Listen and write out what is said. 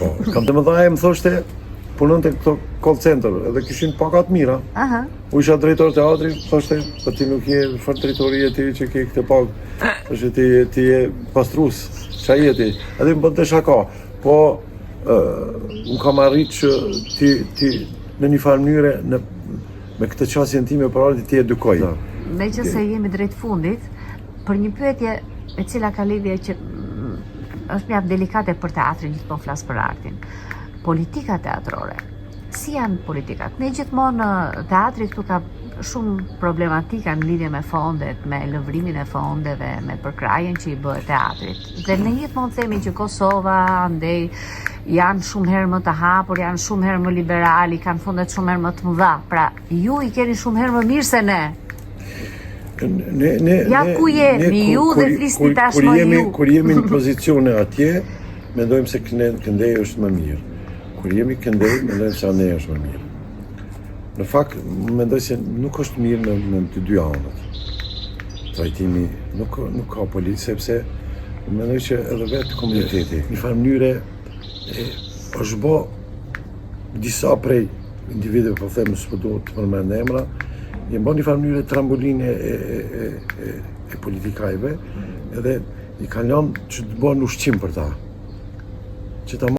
Po, kam të më dhaje më thoshte, punon të këto call center, edhe kishin pakat mira. U isha drejtor teatri, thoshte, po ti nuk je fort drejtori e ti që ke këtë pagë, thoshte ti je pastrus, qa je ti? Edhe më bënte shaka, po më kam arrit që ti në një farë mënyre me këtë qasjen time për ardhi ti edukoj. Me që se jemi drejt fundit, për një pyetje e cila ka lidhje që është mjaft delikate për teatrin, gjithmonë flas për artin. Politika teatrore, si janë politikat? Ne gjithmonë teatri këtu ka shumë problematika në lidhje me fondet, me lëvrimin e fondeve, me përkrajen që i bëhet teatrit. Dhe ne gjithmonë themi që Kosova, andej, janë shumë herë më të hapur, janë shumë herë më liberali, kanë fondet shumë herë më të mëdha. Pra, ju i keni shumë herë më mirë se ne. Ja ku jemi, ju dhe flisni tashmë ju. Kur jemi në pozicione atje, mendojmë se këndej është më mirë. Kur jemi këndej, mendojmë se anej është më mirë. Në fakt, mendoj se nuk është mirë në të dy anët. Trajtimi nuk ka politë, sepse mendoj që edhe vetë komuniteti, një farë mënyre është bo disa prej individëve, po them, s'po duhet të përmend emra, jenë bo një farë mënyre trambuline e politikajve, edhe i kanë lanë që të bo në ushqim për ta. Që ta